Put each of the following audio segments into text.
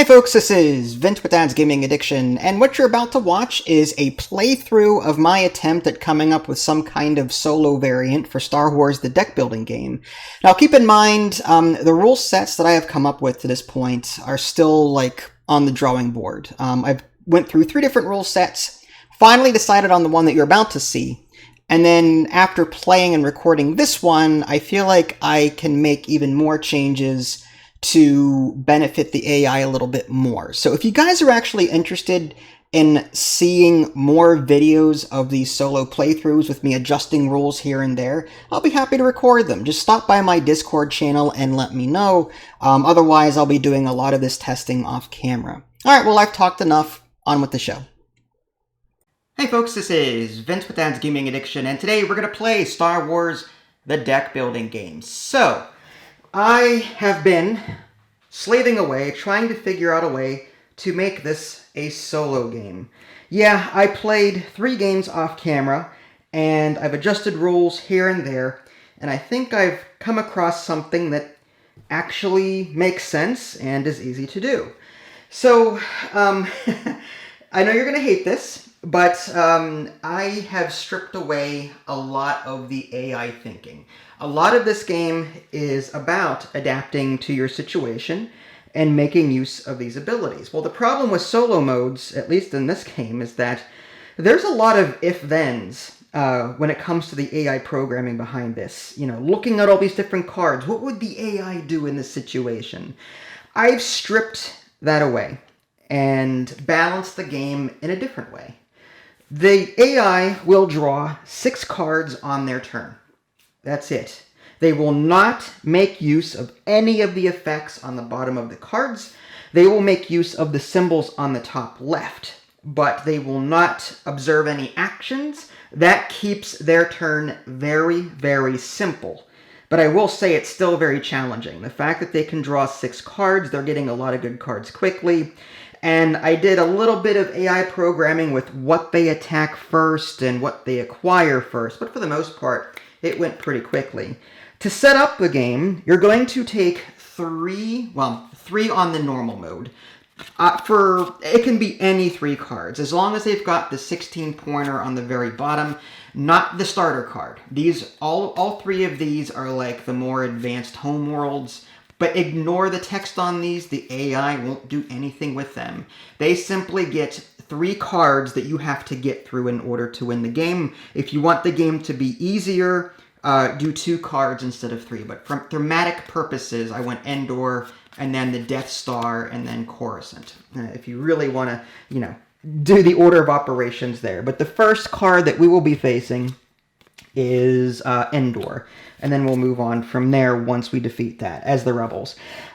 Hi folks, this is Vince with Dad's Gaming Addiction, and what you're about to watch is a playthrough of my attempt at coming up with some kind of solo variant for Star Wars the Deckbuilding game. Now keep in mind, the rule sets that I have come up with to this point are still on the drawing board. I've went through 3 different rule sets, finally decided on the one that you're about to see, and then after playing and recording this one, I feel like I can make even more changes to benefit the AI a little bit more. So if you guys are actually interested in seeing more videos of these solo playthroughs with me adjusting rules here and there, I'll be happy to record them. Just stop by my Discord channel and let me know. Otherwise, I'll be doing a lot of this testing off camera. Alright, well, I've talked enough. On with the show. Hey folks, this is Vince with Dad's Gaming Addiction, and today we're going to play Star Wars the Deckbuilding game. So, I have been slaving away, trying to figure out a way to make this a solo game. Yeah, I played 3 games off camera, and I've adjusted rules here and there, and I think I've come across something that actually makes sense and is easy to do. So, I know you're going to hate this, but I have stripped away a lot of the AI thinking. A lot of this game is about adapting to your situation and making use of these abilities. Well, the problem with solo modes, at least in this game, is that there's a lot of if-thens when it comes to the AI programming behind this. You know, looking at all these different cards, what would the AI do in this situation? I've stripped that away and balanced the game in a different way. The AI will draw 6 cards on their turn. That's it. They will not make use of any of the effects on the bottom of the cards. They will make use of the symbols on the top left, but they will not observe any actions. That keeps their turn very, very simple. But I will say it's still very challenging. The fact that they can draw 6 cards, they're getting a lot of good cards quickly. And I did a little bit of AI programming with what they attack first and what they acquire first, but for the most part, it went pretty quickly. To set up the game, you're going to take 3 on the normal mode. It can be any 3 cards, as long as they've got the 16 pointer on the very bottom, not the starter card. All 3 of these are like the more advanced homeworlds, but ignore the text on these. The AI won't do anything with them. They simply get 3 cards that you have to get through in order to win the game. If you want the game to be easier, do 2 cards instead of 3. But for thematic purposes, I went Endor, and then the Death Star, and then Coruscant. If you really want to, do the order of operations there. But the first card that we will be facing is Endor. And then we'll move on from there once we defeat that as the Rebels.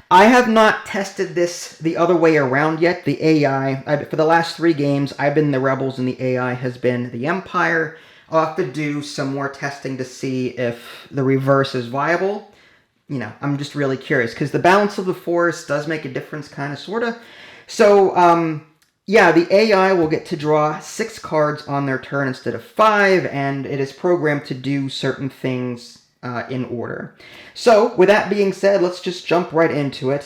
I have not tested this the other way around yet. The AI, for the last 3 games, I've been the Rebels and the AI has been the Empire. I'll have to do some more testing to see if the reverse is viable. I'm just really curious, because the balance of the Force does make a difference, kind of, sort of. So, yeah, the AI will get to draw 6 cards on their turn instead of 5, and it is programmed to do certain things in order. So, with that being said, let's just jump right into it.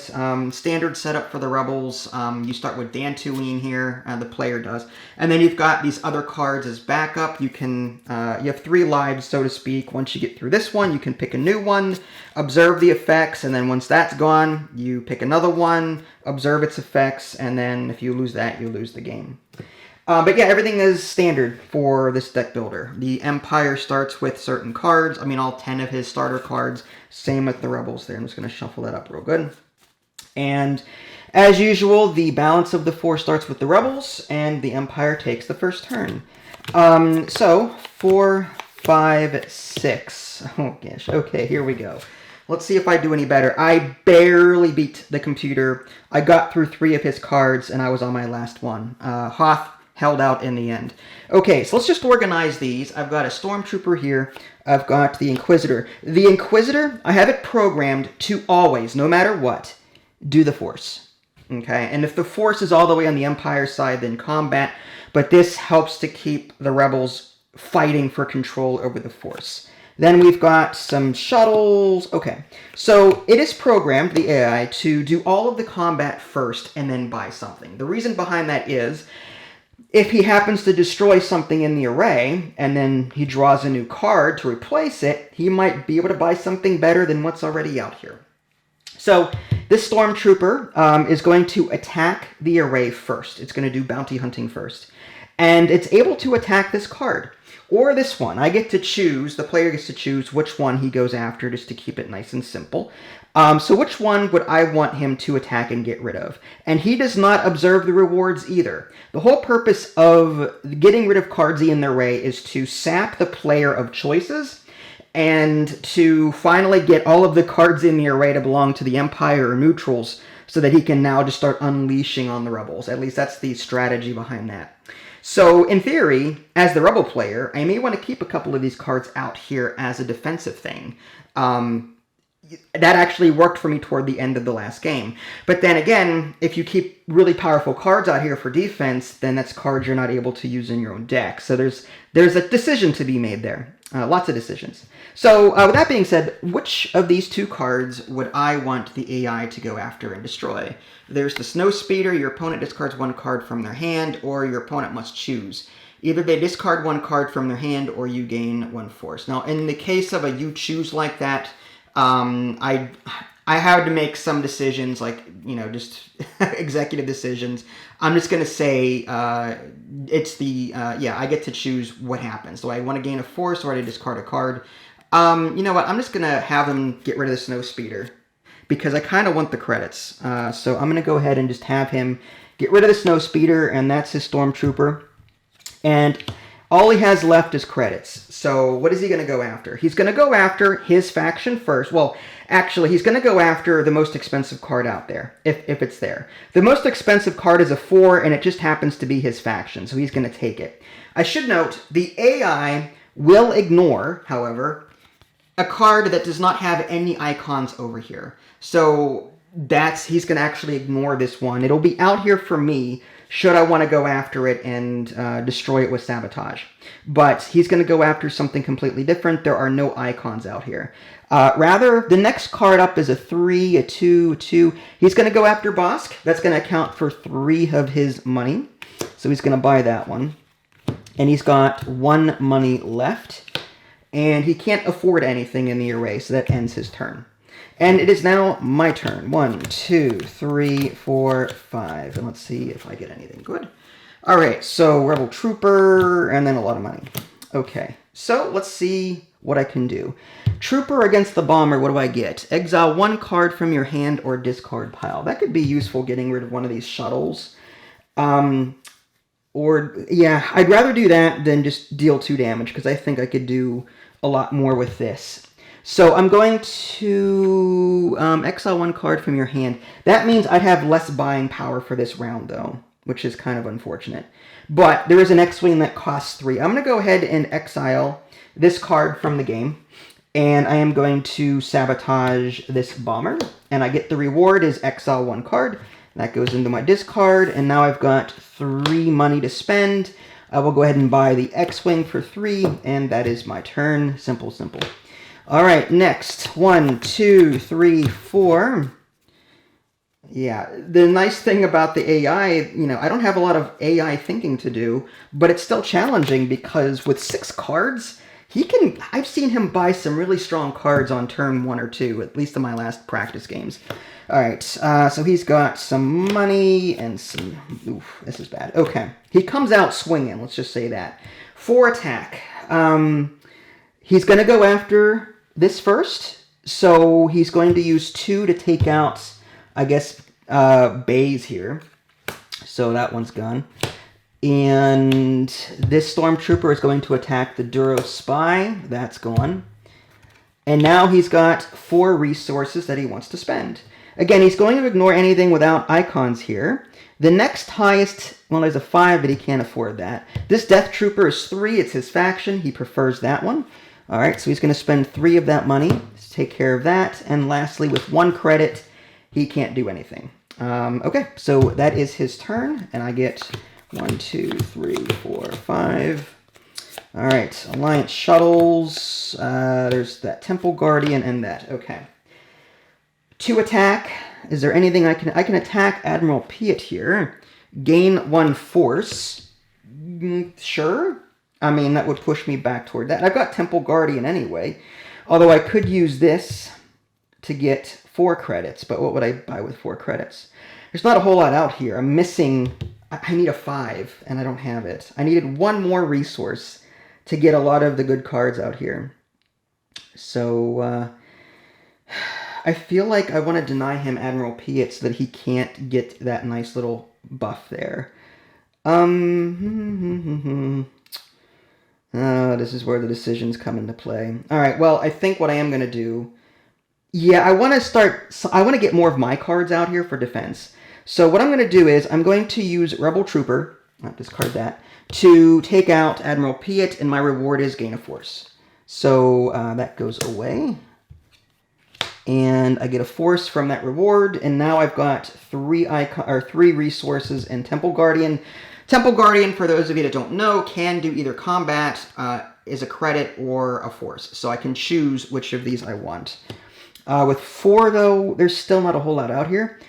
Standard setup for the Rebels. You start with Dantooine here, the player does. And then you've got these other cards as backup. You have 3 lives, so to speak. Once you get through this one, you can pick a new one, observe the effects, and then once that's gone, you pick another one, observe its effects, and then if you lose that, you lose the game. But yeah, everything is standard for this deck builder. The Empire starts with certain cards. All 10 of his starter cards. Same with the Rebels there. I'm just going to shuffle that up real good. And as usual, the balance of the 4 starts with the Rebels, and the Empire takes the first turn. So, 4, 5, 6. Oh gosh, okay, here we go. Let's see if I do any better. I barely beat the computer. I got through 3 of his cards, and I was on my last one. Hoth held out in the end. Okay, so let's just organize these. I've got a Stormtrooper here. I've got the Inquisitor. The Inquisitor, I have it programmed to always, no matter what, do the Force. Okay, and if the Force is all the way on the Empire side, then combat. But this helps to keep the Rebels fighting for control over the Force. Then we've got some shuttles. Okay, so it is programmed, the AI, to do all of the combat first and then buy something. The reason behind that is, if he happens to destroy something in the array, and then he draws a new card to replace it, he might be able to buy something better than what's already out here. So this Stormtrooper is going to attack the array first. It's going to do bounty hunting first. And it's able to attack this card, or this one. I get to choose, the player gets to choose which one he goes after, just to keep it nice and simple. So which one would I want him to attack and get rid of? And he does not observe the rewards either. The whole purpose of getting rid of cards in the array is to sap the player of choices, and to finally get all of the cards in the array to belong to the Empire or neutrals, so that he can now just start unleashing on the rebels. At least that's the strategy behind that. So in theory, as the rebel player, I may want to keep a couple of these cards out here as a defensive thing. That actually worked for me toward the end of the last game. But then again, if you keep really powerful cards out here for defense, then that's cards you're not able to use in your own deck. So there's a decision to be made there. Lots of decisions. So with that being said, which of these two cards would I want the AI to go after and destroy? There's the Snowspeeder. Your opponent discards one card from their hand, or your opponent must choose. Either they discard one card from their hand, or you gain one force. Now, in the case of a you choose like that, I had to make some decisions, like, just executive decisions. I'm just going to say it's the, I get to choose what happens. Do I want to gain a force, or do I discard a card? You know what? I'm just going to have him get rid of the Snowspeeder, because I kind of want the credits. So I'm going to go ahead and just have him get rid of the Snowspeeder, and that's his Stormtrooper. And all he has left is credits. So what is he going to go after? He's going to go after his faction first. Well, actually, he's going to go after the most expensive card out there, if it's there. The most expensive card is a 4, and it just happens to be his faction, so he's going to take it. I should note, the AI will ignore, however, a card that does not have any icons over here. So he's going to actually ignore this one. It'll be out here for me, should I want to go after it and destroy it with sabotage. But he's going to go after something completely different. There are no icons out here. Rather, the next card up is a 3, a 2, a 2. He's going to go after Bosk. That's going to account for 3 of his money. So he's going to buy that one. And he's got 1 money left. And he can't afford anything in the array, so that ends his turn. And it is now my turn. 1, 2, 3, 4, 5. And let's see if I get anything good. All right, so Rebel Trooper, and then a lot of money. Okay, so let's see what I can do. Trooper against the Bomber, what do I get? Exile 1 card from your hand or discard pile. That could be useful, getting rid of one of these shuttles. I'd rather do that than just deal 2 damage, because I think I could do a lot more with this. So I'm going to exile 1 card from your hand. That means I'd have less buying power for this round, though, which is kind of unfortunate. But there is an X-Wing that costs 3. I'm going to go ahead and exile this card from the game. And I am going to sabotage this Bomber. And I get the reward is exile 1 card. That goes into my discard. And now I've got 3 money to spend. I will go ahead and buy the X-Wing for 3. And that is my turn. Simple, simple. All right, next. 1, 2, 3, 4. Yeah, the nice thing about the AI, I don't have a lot of AI thinking to do, but it's still challenging because with 6 cards, I've seen him buy some really strong cards on turn 1 or 2, at least in my last practice games. All right, so he's got some money and some, oof, this is bad. Okay, he comes out swinging, let's just say that. 4 attack. He's going to go after this first, so he's going to use 2 to take out, I guess, bays here. So that one's gone. And this Stormtrooper is going to attack the Duro Spy. That's gone. And now he's got 4 resources that he wants to spend. Again, he's going to ignore anything without icons here. The next highest, well, there's a 5, but he can't afford that. This Death Trooper is 3. It's his faction. He prefers that one. All right, so he's going to spend 3 of that money to take care of that. And lastly, with 1 credit, he can't do anything. Okay, so that is his turn, and I get 1, 2, 3, 4, 5. All right, Alliance Shuttles. There's that Temple Guardian and that. Okay. To attack, is there anything I can attack Admiral Piet here? Gain 1 force. Sure. I mean, that would push me back toward that. I've got Temple Guardian anyway. Although I could use this to get 4 credits. But what would I buy with 4 credits? There's not a whole lot out here. I'm missing... I need a 5, and I don't have it. I needed 1 more resource to get a lot of the good cards out here. So, I feel like I want to deny him Admiral Piet so that he can't get that nice little buff there. This is where the decisions come into play. Alright, well, I think what I am going to do... Yeah, I want to get more of my cards out here for defense. So what I'm going to do is I'm going to use Rebel Trooper, I'll discard that, to take out Admiral Piet, and my reward is Gain a Force. So that goes away. And I get a force from that reward, and now I've got 3 resources in Temple Guardian. Temple Guardian, for those of you that don't know, can do either combat, is a credit, or a force. So I can choose which of these I want. With 4, though, there's still not a whole lot out here.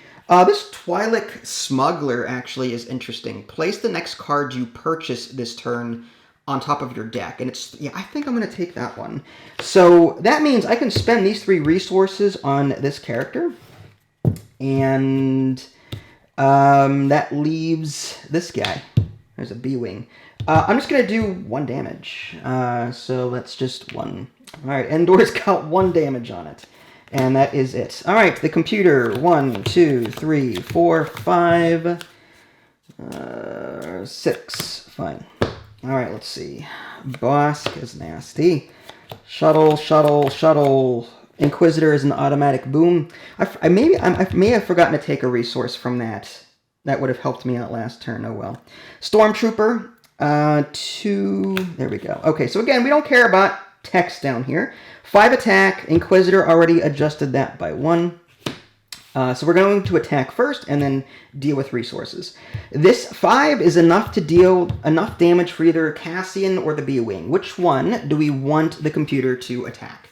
This Twi'lek Smuggler actually is interesting. Place the next card you purchase this turn on top of your deck. And it's, yeah, I think I'm going to take that one. So that means I can spend these 3 resources on this character. And that leaves this guy. There's a B-Wing. I'm just going to do 1 damage. So that's just 1. All right, Endor's got 1 damage on it. And that is it. All right, the computer. 1, 2, 3, 4, 5, 6. Fine. All right, let's see. Bosk is nasty. Shuttle, shuttle, shuttle. Inquisitor is an automatic boom. I may have forgotten to take a resource from that. That would have helped me out last turn. Oh well. Stormtrooper. 2. There we go. Okay, so again, we don't care about text down here. 5 attack. Inquisitor already adjusted that by 1. So we're going to attack first and then deal with resources. This 5 is enough to deal enough damage for either Cassian or the B-Wing. Which one do we want the computer to attack?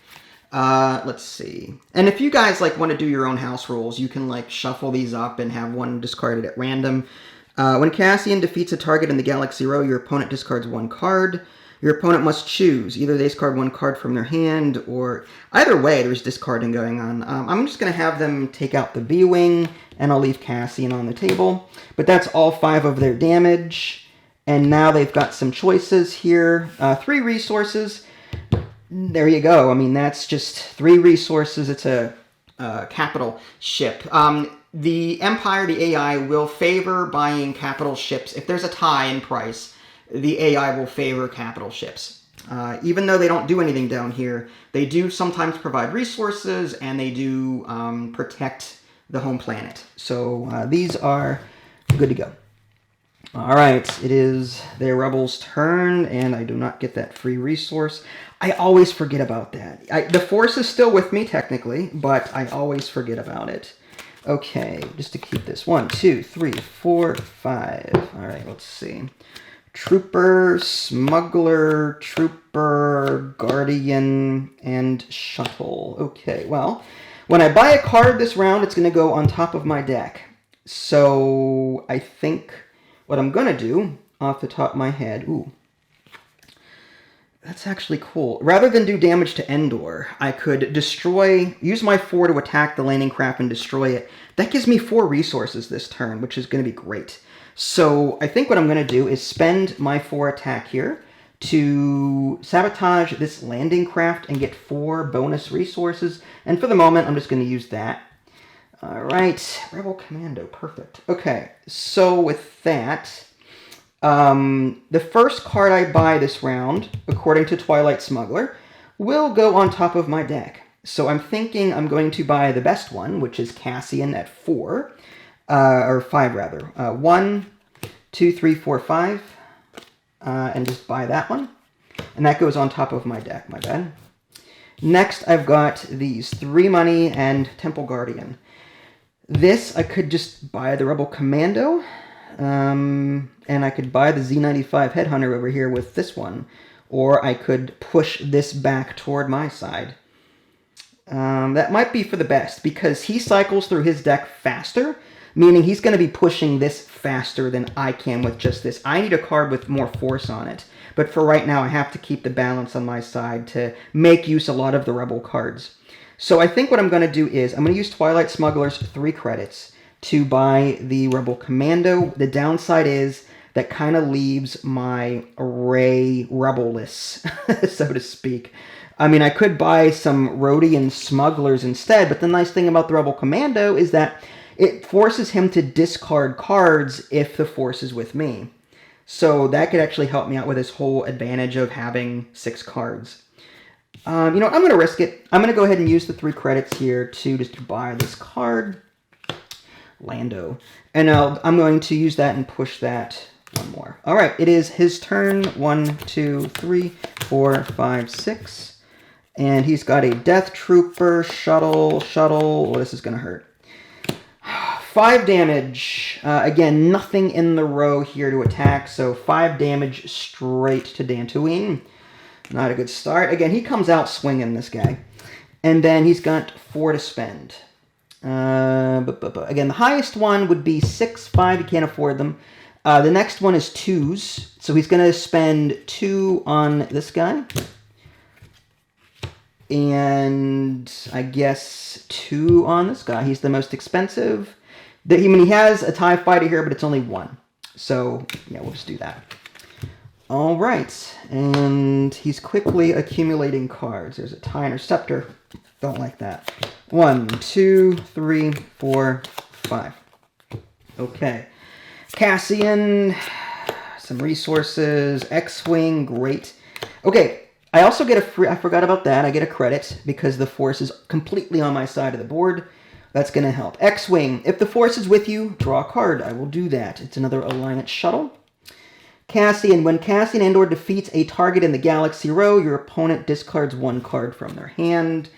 Let's see. And if you guys want to do your own house rules, you can shuffle these up and have one discarded at random. When Cassian defeats a target in the Galaxy Row, your opponent discards 1 card. Your opponent must choose. Either they discard 1 card from their hand, or either way, there's discarding going on. I'm just going to have them take out the B-Wing, and I'll leave Cassian on the table. But that's all 5 of their damage. And now they've got some choices here. 3 resources. There you go. I mean, that's just 3 resources. It's a capital ship. The Empire, the AI, will favor buying capital ships. If there's a tie in price, the AI will favor capital ships. Even though they don't do anything down here, they do sometimes provide resources, and they do protect the home planet. So these are good to go. All right, it is their rebels' turn, and I do not get that free resource. I always forget about that. The force is still with me, technically, but I always forget about it. Okay, just to keep this. 1, 2, 3, 4, 5. All right, let's see. Trooper, Smuggler, Trooper, Guardian, and Shuttle. Okay, well, when I buy a card this round, it's going to go on top of my deck. So I think what I'm going to do, off the top of my head... Ooh, that's actually cool. Rather than do damage to Endor, I could use my 4 to attack the landing craft and destroy it. That gives me 4 resources this turn, which is going to be great. So I think what I'm going to do is spend my 4 attack here to sabotage this landing craft and get 4 bonus resources. And for the moment, I'm just going to use that. All right, Rebel Commando, perfect. Okay, so with that, the first card I buy this round, according to Twilight Smuggler, will go on top of my deck. So I'm thinking I'm going to buy the best one, which is Cassian at 4. Or 5 rather. 1, 2, 3, 4, 5. And just buy that one. And that goes on top of my deck, my bad. Next, I've got these 3 money and Temple Guardian. This, I could just buy the Rebel Commando. And I could buy the Z95 Headhunter over here with this one. or I could push this back toward my side. That might be for the best, because he cycles through his deck faster, meaning he's going to be pushing this faster than I can with just this. I need a card with more force on it, but for right now I have to keep the balance on my side to make use a lot of the Rebel cards. So I think what I'm going to do is I'm going to use Twilight Smuggler's 3 credits to buy the Rebel Commando. The downside is that kind of leaves my array rebel-less, so to speak. I mean, I could buy some Rhodian Smugglers instead, but the nice thing about the Rebel Commando is that it forces him to discard cards if the force is with me. So that could actually help me out with this whole advantage of having 6 cards. You know what, I'm going to risk it. I'm going to go ahead and use the 3 credits here to just buy this card. Lando. And I'm going to use that and push that one more. All right, it is his turn. 1, 2, 3, 4, 5, 6. And he's got a Death Trooper, shuttle. Oh, this is going to hurt. 5 damage. Again, nothing in the row here to attack, so 5 damage straight to Dantooine. Not a good start. Again, he comes out swinging, this guy. And then he's got 4 to spend. Again, the highest one would be 6, 5. You can't afford them. The next one is 2s, so he's going to spend 2 on this guy. And I guess 2 on this guy. He's the most expensive. I mean, he has a TIE Fighter here, but it's only 1. So, yeah, we'll just do that. All right. And he's quickly accumulating cards. There's a TIE Interceptor. Don't like that. 1, 2, 3, 4, 5. Okay. Cassian. Some resources. X-Wing. Great. Okay. I also get a free... I forgot about that. I get a credit because the Force is completely on my side of the board. That's going to help. X-Wing. If the Force is with you, draw a card. I will do that. It's another Alliance shuttle. Cassian. When Cassian Endor defeats a target in the Galaxy Row, your opponent discards 1 card from their hand.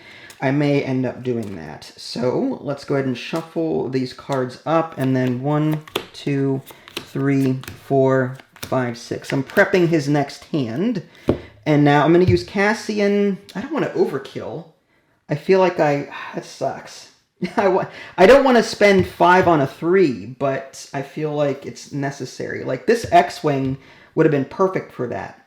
I may end up doing that. So let's go ahead and shuffle these cards up. And then 1, 2, 3, 4, 5, 6. I'm prepping his next hand. And now I'm going to use Cassian. I don't want to overkill. I feel like that sucks. I don't want to spend 5 on a 3, but I feel like it's necessary. Like, this X-Wing would have been perfect for that.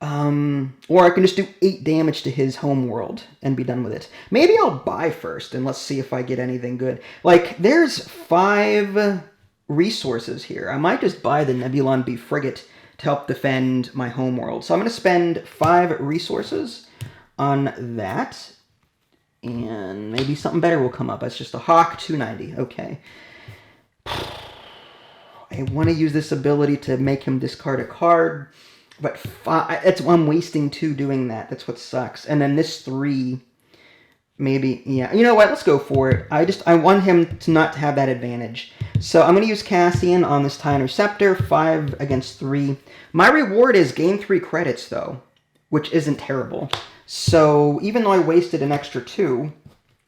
Or I can just do 8 damage to his homeworld and be done with it. Maybe I'll buy first, and let's see if I get anything good. Like, there's 5 resources here. I might just buy the Nebulon B frigate to help defend my homeworld. So I'm going to spend 5 resources on that. And maybe something better will come up. That's just a Hawk 290. Okay. I want to use this ability to make him discard a card. But I'm wasting 2 doing that. That's what sucks. And then this 3, maybe, yeah. You know what? Let's go for it. I want him to not have that advantage. So I'm going to use Cassian on this TIE Interceptor. 5 against 3. My reward is gain 3 credits, though, which isn't terrible. So even though I wasted an extra 2,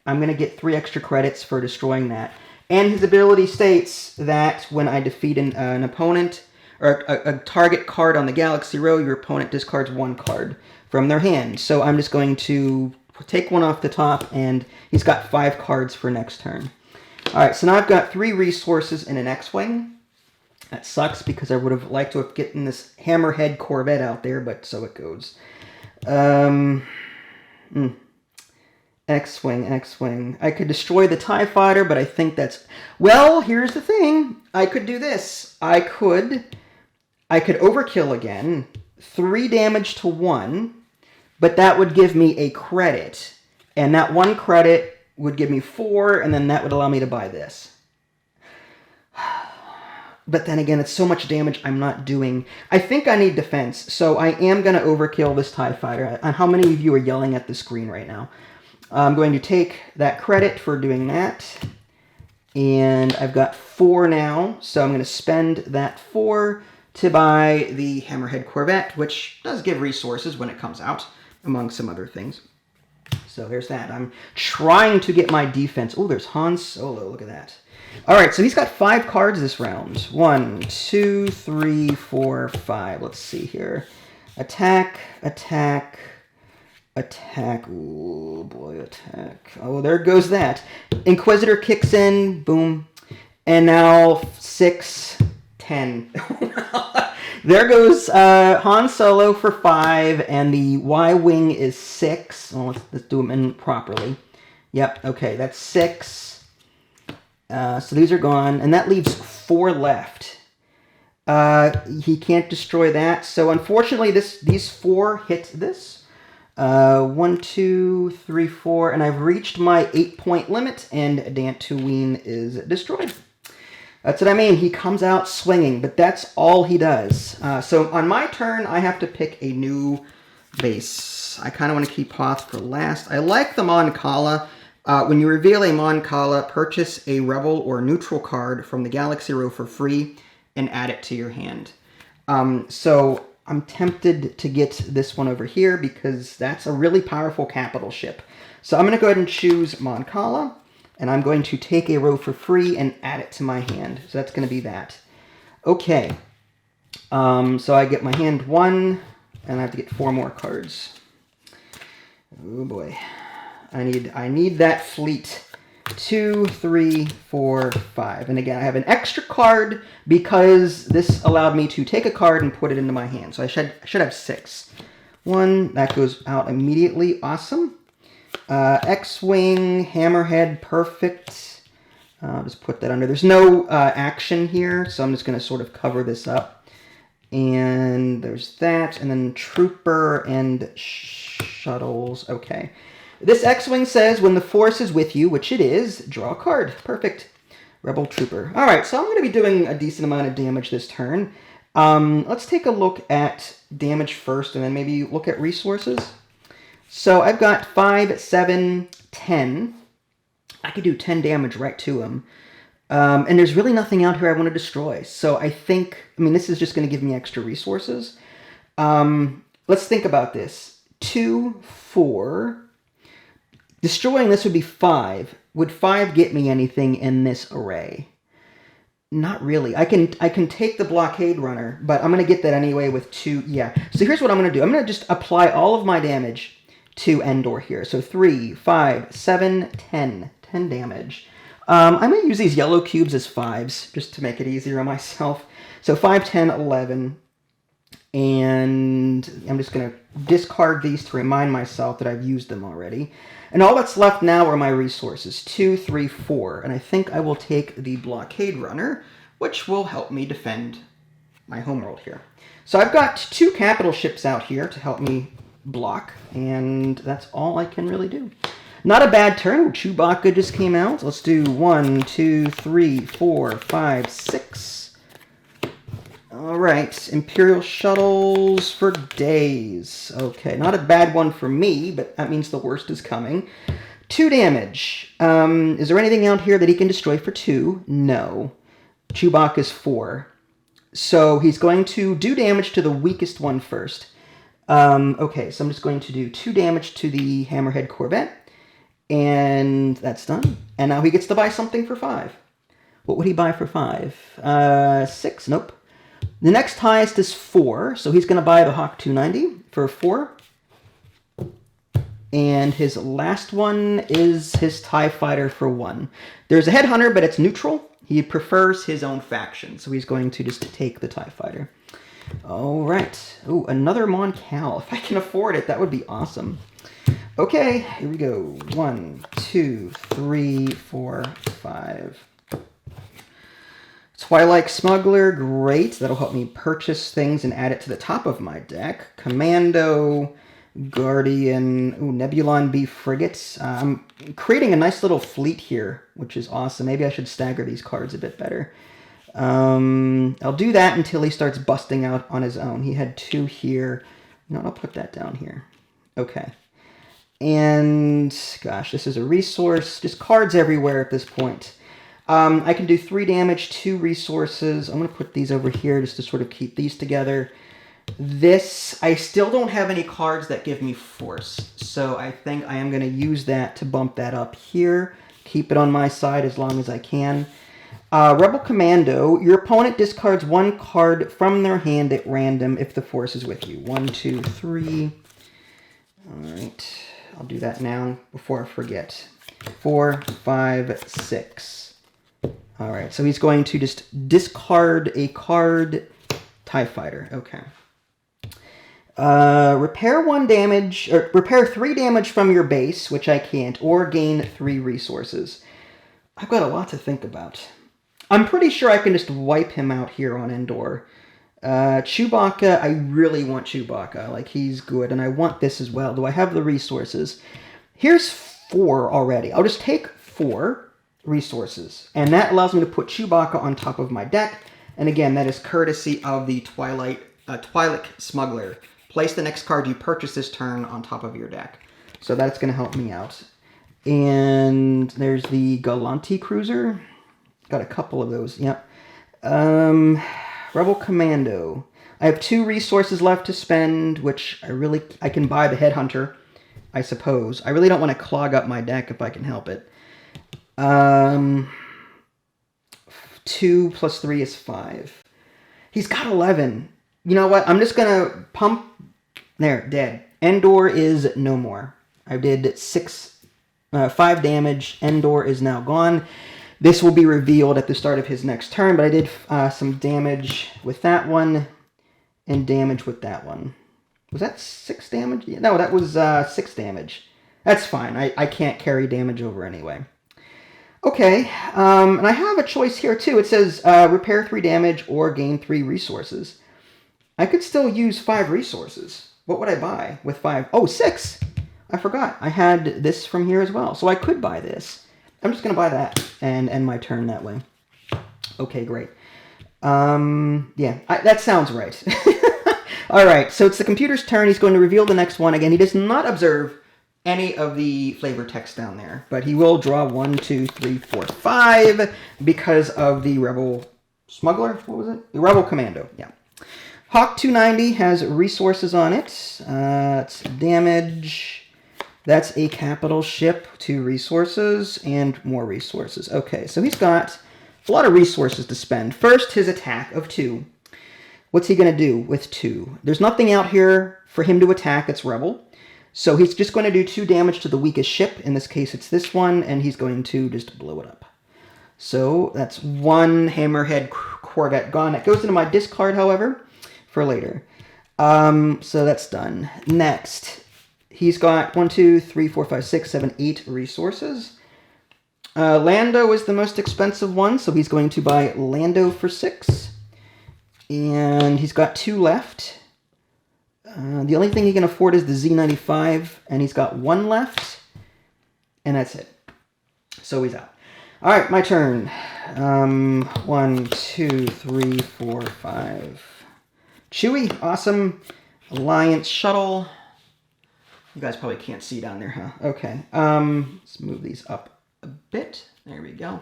I'm going to get 3 extra credits for destroying that. And his ability states that when I defeat an opponent, or a target card on the Galaxy Row, your opponent discards 1 card from their hand. So I'm just going to take 1 off the top, and he's got 5 cards for next turn. Alright, so now I've got 3 resources in an X-Wing. That sucks because I would have liked to have gotten this Hammerhead Corvette out there, but so it goes. X-Wing. I could destroy the TIE Fighter, but I think that's... Well, here's the thing. I could do this. I could overkill again. 3 damage to 1, but that would give me a credit. And that 1 credit would give me 4, and then that would allow me to buy this. But then again, it's so much damage I'm not doing. I think I need defense, so I am going to overkill this TIE Fighter. How many of you are yelling at the screen right now? I'm going to take that credit for doing that. And I've got 4 now, so I'm going to spend that 4 to buy the Hammerhead Corvette, which does give resources when it comes out, among some other things. So there's that. I'm trying to get my defense. Oh, there's Han Solo. Look at that. All right, so he's got 5 cards this round. 1, 2, 3, 4, 5. Let's see here. Attack, attack, attack. Ooh, boy, attack. Oh, there goes that. Inquisitor kicks in. Boom. And now 6, 10. There goes Han Solo for 5, and the Y-Wing is 6. Well, let's do them in properly. Yep, okay, that's 6. So these are gone, and that leaves 4 left. He can't destroy that, so unfortunately these 4 hit this. 1, 2, 3, 4, and I've reached my 8-point limit, and Dantooine is destroyed. That's what I mean. He comes out swinging, but that's all he does. So on my turn, I have to pick a new base. I kind of want to keep Hoth for last. I like the Mon Cala. When you reveal a Mon Cala, purchase a Rebel or Neutral card from the Galaxy Row for free and add it to your hand. So I'm tempted to get this one over here because that's a really powerful capital ship. So I'm going to go ahead and choose Mon Cala. And I'm going to take a row for free and add it to my hand. So that's going to be that. Okay. So I get my hand 1, and I have to get 4 more cards. Oh boy. I need that fleet. 2, 3, 4, 5. And again, I have an extra card because this allowed me to take a card and put it into my hand. So I should have 6. 1, that goes out immediately. Awesome. X-Wing, Hammerhead, perfect. I'll just put that under. There's no action here, so I'm just going to sort of cover this up. And there's that, and then Trooper and Shuttles. Okay. This X-Wing says, when the Force is with you, which it is, draw a card. Perfect. Rebel Trooper. All right, so I'm going to be doing a decent amount of damage this turn. Let's take a look at damage first, and then maybe look at resources. So I've got 5, 7, 10. I could do 10 damage right to him. And there's really nothing out here I want to destroy. So I mean, this is just going to give me extra resources. Let's think about this. 2, 4. Destroying this would be 5. Would 5 get me anything in this array? Not really. I can take the blockade runner, but I'm going to get that anyway with 2. Yeah. So here's what I'm going to do. I'm going to just apply all of my damage to Endor here. So 3, 5, 7, 10. 10 damage. I'm going to use these yellow cubes as 5s, just to make it easier on myself. So 5, 10, 11. And I'm just going to discard these to remind myself that I've used them already. And all that's left now are my resources. 2, 3, 4. And I think I will take the blockade runner, which will help me defend my homeworld here. So I've got 2 capital ships out here to help me block, and that's all I can really do. Not a bad turn. Chewbacca just came out. Let's do 1, 2, 3, 4, 5, 6. All right, Imperial shuttles for days. Okay, not a bad one for me, but that means the worst is coming. 2 damage. Is there anything out here that he can destroy for 2? No. Chewbacca's 4. So he's going to do damage to the weakest one first. Okay, so I'm just going to do 2 damage to the Hammerhead Corvette, and that's done. And now he gets to buy something for 5. What would he buy for 5? 6, nope. The next highest is 4, so he's going to buy the Hawk 290 for 4. And his last one is his TIE Fighter for 1. There's a Headhunter, but it's neutral. He prefers his own faction, so he's going to just take the TIE Fighter. All right. Ooh, another Mon Cal. If I can afford it, that would be awesome. Okay, here we go. 1, 2, 3, 4, 5. Twilight Smuggler, great. That'll help me purchase things and add it to the top of my deck. Commando, Guardian, ooh, Nebulon B frigates. I'm creating a nice little fleet here, which is awesome. Maybe I should stagger these cards a bit better. I'll do that until he starts busting out on his own. He had 2 here. You know what, I'll put that down here. Okay. And, gosh, this is a resource. Just cards everywhere at this point. I can do 3 damage, 2 resources. I'm going to put these over here just to sort of keep these together. This, I still don't have any cards that give me force. So I think I am going to use that to bump that up here. Keep it on my side as long as I can. Rebel Commando, your opponent discards one card from their hand at random if the force is with you. 1, 2, 3. All right, I'll do that now before I forget. 4, 5, 6. All right, so he's going to just discard a card. TIE Fighter, okay. Repair 1 damage, or repair 3 damage from your base, which I can't, or gain 3 resources. I've got a lot to think about. I'm pretty sure I can just wipe him out here on Endor. Chewbacca, I really want Chewbacca. Like, he's good, and I want this as well. Do I have the resources? Here's 4 already. I'll just take 4 resources, and that allows me to put Chewbacca on top of my deck. And again, that is courtesy of the Twi'lek Smuggler. Place the next card you purchase this turn on top of your deck. So that's going to help me out. And there's the Galanti Cruiser. Got a couple of those, yep. Rebel Commando. I have 2 resources left to spend, which I can buy the Headhunter, I suppose. I really don't want to clog up my deck if I can help it. 2 plus 3 is 5. He's got 11. You know what? I'm just going to pump. There, dead. Endor is no more. I did 5 damage. Endor is now gone. This will be revealed at the start of his next turn, but I did some damage with that one and damage with that one. Was that 6 damage? No, that was 6 damage. That's fine. I can't carry damage over anyway. Okay, and I have a choice here too. It says repair 3 damage or gain 3 resources. I could still use 5 resources. What would I buy with 5? Oh, 6! I forgot. I had this from here as well, so I could buy this. I'm just going to buy that and end my turn that way. Okay, great. Yeah, that sounds right. All right, so it's the computer's turn. He's going to reveal the next one. Again, he does not observe any of the flavor text down there, but he will draw 1, 2, 3, 4, 5 because of the Rebel Smuggler. What was it? The Rebel Commando, yeah. Hawk 290 has resources on it. It's damage. That's a capital ship, 2 resources, and more resources. Okay, so he's got a lot of resources to spend. First, his attack of 2. What's he going to do with 2? There's nothing out here for him to attack that's Rebel. So he's just going to do 2 damage to the weakest ship. In this case, it's this one, and he's going to just blow it up. So that's 1 Hammerhead Corvette gone. It goes into my discard, however, for later. So that's done. Next, he's got 1, 2, 3, 4, 5, 6, 7, 8 resources. Lando is the most expensive one, so he's going to buy Lando for 6. And he's got 2 left. The only thing he can afford is the Z95, and he's got 1 left. And that's it. So he's out. All right, my turn. 1, 2, 3, 4, 5. Chewie, awesome. Alliance shuttle. You guys probably can't see down there, huh? Okay. Let's move these up a bit. There we go.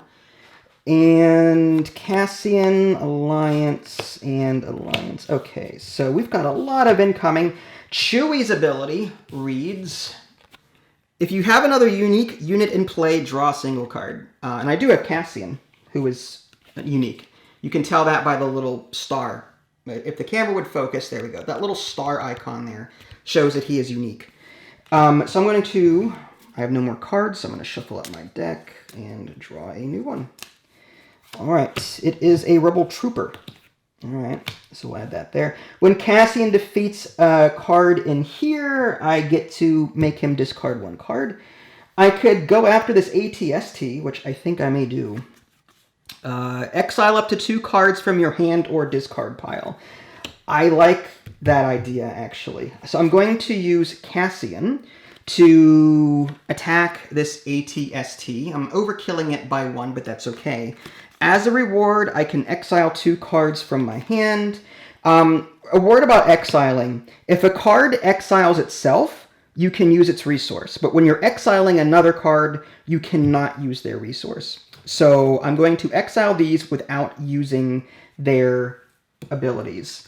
And Cassian, Alliance, and Alliance. Okay, so we've got a lot of incoming. Chewie's ability reads, if you have another unique unit in play, draw a single card. And I do have Cassian, who is unique. You can tell that by the little star. If the camera would focus, there we go. That little star icon there shows that he is unique. So I'm going to, I have no more cards, so I'm going to shuffle up my deck and draw a new one. All right, it is a Rebel Trooper. All right, so we'll add that there. When Cassian defeats a card in here, I get to make him discard 1 card. I could go after this ATST, which I think I may do. Exile up to 2 cards from your hand or discard pile. I like that idea, actually. So I'm going to use Cassian to attack this ATST. I'm overkilling it by 1, but that's okay. As a reward, I can exile 2 cards from my hand. A word about exiling. If a card exiles itself, you can use its resource. But when you're exiling another card, you cannot use their resource. So I'm going to exile these without using their abilities,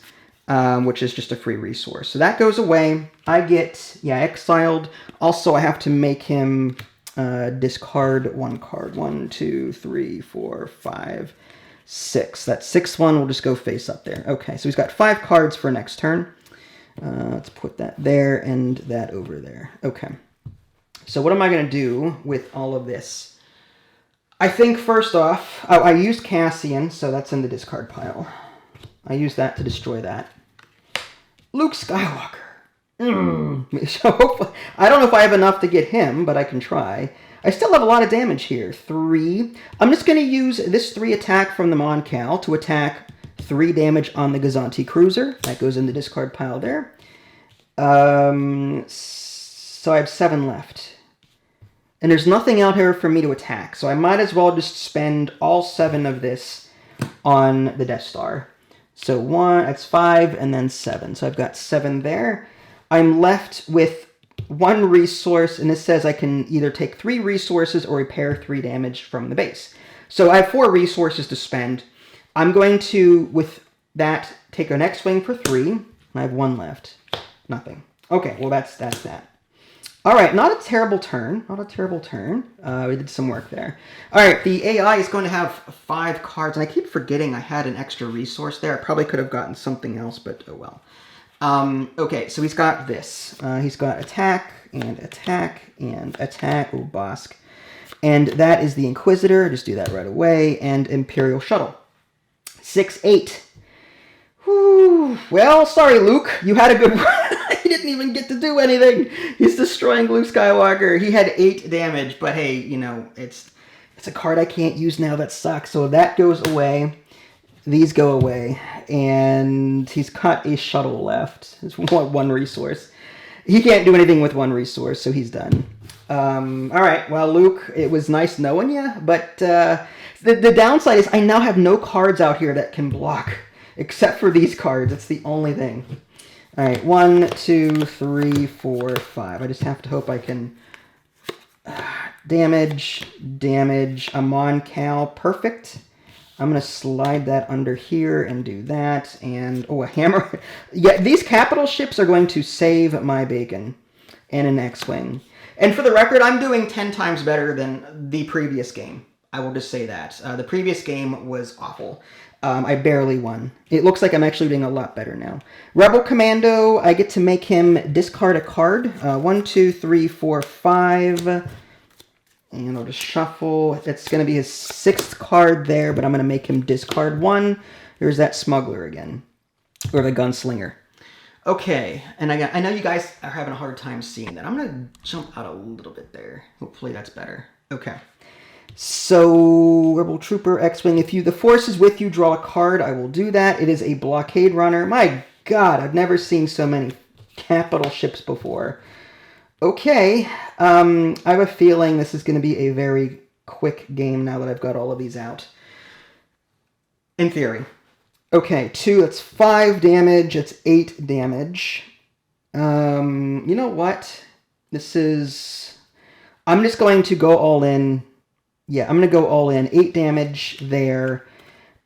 which is just a free resource. So that goes away. I get, exiled. Also, I have to make him discard 1 card. 1, 2, 3, 4, 5. 6. That 6th one will just go face up there. Okay, so he's got 5 cards for next turn. Let's put that there and that over there. Okay. So what am I going to do with all of this? I think first off, I used Cassian, so that's in the discard pile. I used that to destroy that. Luke Skywalker. So hopefully, I don't know if I have enough to get him, but I can try. I still have a lot of damage here. 3. I'm just going to use this 3 attack from the Mon Cal to attack 3 damage on the Gazanti Cruiser. That goes in the discard pile there. So I have 7 left. And there's nothing out here for me to attack, so I might as well just spend all 7 of this on the Death Star. So 1, that's 5, and then 7. So I've got 7 there. I'm left with 1 resource, and this says I can either take 3 resources or repair 3 damage from the base. So I have 4 resources to spend. I'm going to, with that, take an X-Wing for 3, and I have 1 left. Nothing. Okay, well that's that. All right, not a terrible turn. Not a terrible turn. We did some work there. All right, the AI is going to have 5 cards, and I keep forgetting I had an extra resource there. I probably could have gotten something else, but oh well. Okay, so he's got this. He's got attack, and attack, and attack. Oh, Bosk. And that is the Inquisitor. Just do that right away. And Imperial Shuttle. 6-8. Whew. Well, sorry, Luke. You had a good run. He didn't even get to do anything. He's destroying Luke Skywalker. He had 8 damage, but hey, you know, it's a card I can't use now. That sucks. So that goes away. These go away. And he's got a shuttle left. There's 1 resource. He can't do anything with 1 resource, so he's done. All right. Well, Luke, it was nice knowing you, but the downside is I now have no cards out here that can block, except for these cards. It's the only thing. All right, 1, 2, 3, 4, 5. I just have to hope I can damage, a Mon Cal, perfect. I'm going to slide that under here and do that, and, oh, a hammer. Yeah, these capital ships are going to save my bacon and an X-Wing. And for the record, I'm doing 10 times better than the previous game. I will just say that. The previous game was awful. I barely won. It looks like I'm actually doing a lot better now. Rebel Commando, I get to make him discard a card. 1, 2, 3, 4, 5. And I'll just shuffle. It's going to be his 6th card there, but I'm going to make him discard 1. There's that Smuggler again. Or the Gunslinger. Okay, and I know you guys are having a hard time seeing that. I'm going to jump out a little bit there. Hopefully that's better. Okay. So, Rebel Trooper, X-Wing, if the Force is with you, draw a card. I will do that. It is a blockade runner. My God, I've never seen so many capital ships before. Okay, I have a feeling this is going to be a very quick game now that I've got all of these out. In theory. Okay, 2, that's 5 damage. That's 8 damage. You know what? I'm just going to go all in. Yeah, I'm going to go all in. 8 damage there.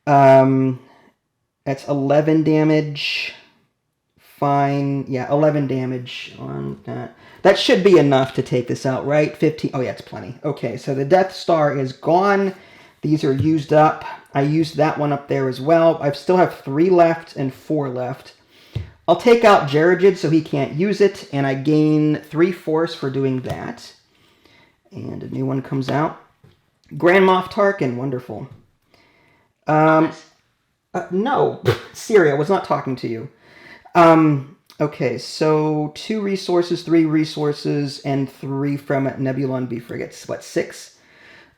That's 11 damage. Fine. Yeah, 11 damage on that. That should be enough to take this out, right? 15. Oh, yeah, it's plenty. Okay, so the Death Star is gone. These are used up. I used that one up there as well. I still have 3 left and 4 left. I'll take out Jerigid so he can't use it, and I gain 3 force for doing that. And a new one comes out. Grand Moff Tarkin, wonderful. No, Siri, I was not talking to you. Okay, so 2 resources, 3 resources, and 3 from Nebulon B frigates. What, 6?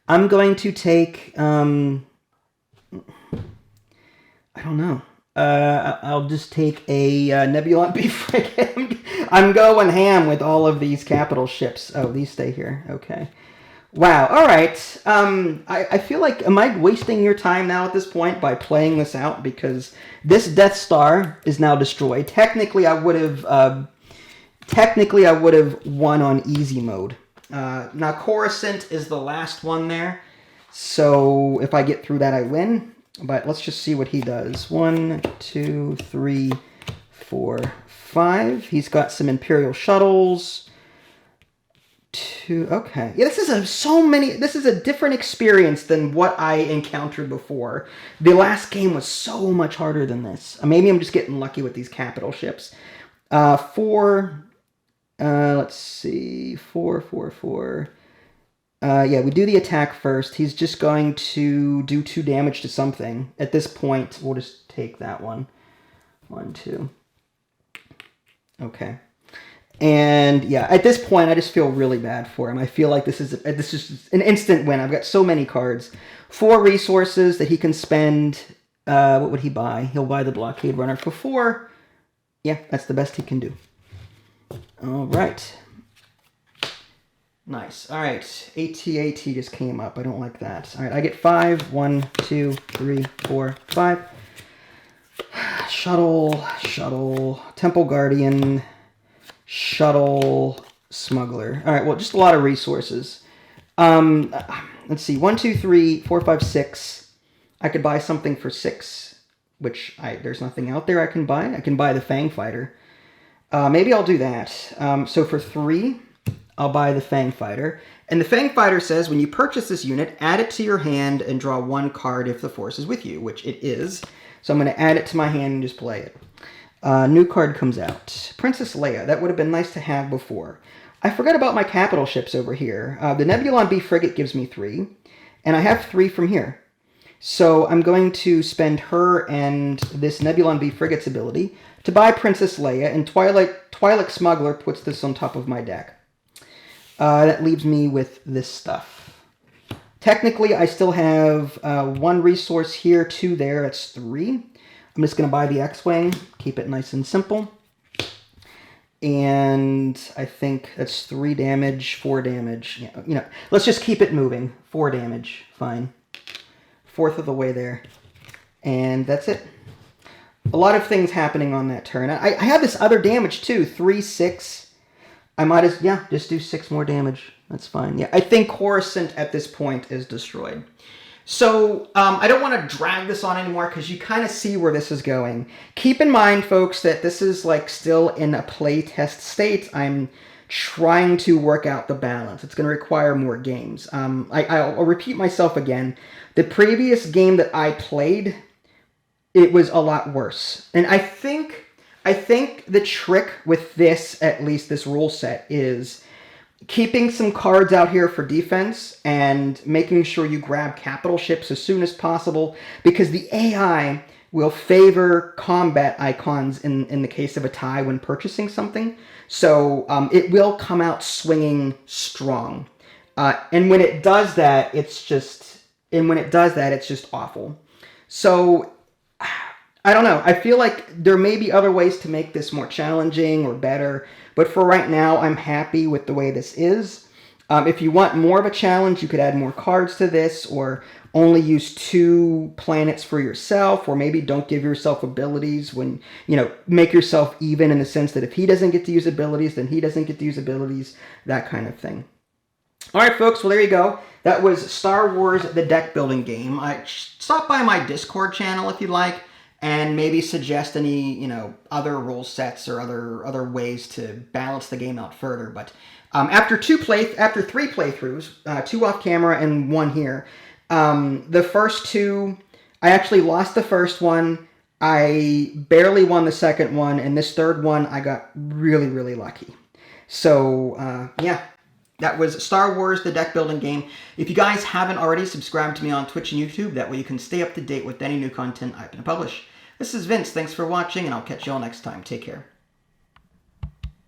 I'm going to take, I don't know. I'll just take a Nebulon B frigate. I'm going ham with all of these capital ships. Oh, these stay here. Okay. Wow. All right. I feel like, am I wasting your time now at this point by playing this out? Because this Death Star is now destroyed. Technically, I would have won on easy mode. Now, Coruscant is the last one there. So if I get through that, I win. But let's just see what he does. 1, 2, 3, 4, 5. He's got some Imperial shuttles. 2. Okay. Yeah, this is a different experience than what I encountered before. The last game was so much harder than this. Maybe I'm just getting lucky with these capital ships. 4. Let's see. 4, 4, 4. Yeah, we do the attack first. He's just going to do 2 damage to something. At this point, we'll just take that one. 1, 2. Okay. And yeah, at this point, I just feel really bad for him. I feel like this is an instant win. I've got so many cards. 4 resources that he can spend. What would he buy? He'll buy the blockade runner for 4. Yeah, that's the best he can do. All right. Nice. All right. AT just came up. I don't like that. All right, I get 5. 1, 2, 3, 4, 5. Shuttle, Temple Guardian, Shuttle, Smuggler. All right, well, just a lot of resources. Let's see, 1, 2, 3, 4, 5, 6. I could buy something for 6, which there's nothing out there I can buy. I can buy the Fang Fighter. Maybe I'll do that. So for 3, I'll buy the Fang Fighter. And the Fang Fighter says, when you purchase this unit, add it to your hand and draw 1 card if the force is with you, which it is. So I'm going to add it to my hand and just play it. New card comes out. Princess Leia. That would have been nice to have before. I forgot about my capital ships over here. The Nebulon B frigate gives me 3. And I have 3 from here. So I'm going to spend her and this Nebulon B frigate's ability to buy Princess Leia. And Twi'lek Smuggler puts this on top of my deck. That leaves me with this stuff. Technically, I still have 1 resource here, 2 there. That's 3. I'm just going to buy the X-Wing, keep it nice and simple. And I think that's 3 damage, 4 damage. Yeah, you know, let's just keep it moving. 4 damage, fine. 1/4 of the way there. And that's it. A lot of things happening on that turn. I have this other damage too, 3, 6. I might just do 6 more damage. That's fine. Yeah, I think Coruscant at this point is destroyed. So I don't want to drag this on anymore because you kind of see where this is going. Keep in mind, folks, that this is like still in a playtest state. I'm trying to work out the balance. It's going to require more games. I'll repeat myself again. The previous game that I played, it was a lot worse. And I think the trick with this, at least this rule set, is keeping some cards out here for defense and making sure you grab capital ships as soon as possible, because the AI will favor combat icons in the case of a tie when purchasing something. So it will come out swinging strong. And when it does that, it's just awful. So I don't know. I feel like there may be other ways to make this more challenging or better, but for right now, I'm happy with the way this is. If you want more of a challenge, you could add more cards to this, or only use 2 planets for yourself, or maybe don't give yourself abilities when, make yourself even in the sense that if he doesn't get to use abilities, then he doesn't get to use abilities, that kind of thing. All right, folks, well, there you go. That was Star Wars, the deck building game. Stop by my Discord channel if you'd like, and maybe suggest any, other rule sets or other ways to balance the game out further. But after 3 playthroughs, 2 off camera and 1 here, the first 2, I actually lost the first one. I barely won the second one, and this third one, I got really, really lucky. So, yeah. That was Star Wars, the deck building game. If you guys haven't already, subscribe to me on Twitch and YouTube. That way you can stay up to date with any new content I'm going to publish. This is Vince. Thanks for watching, and I'll catch you all next time. Take care.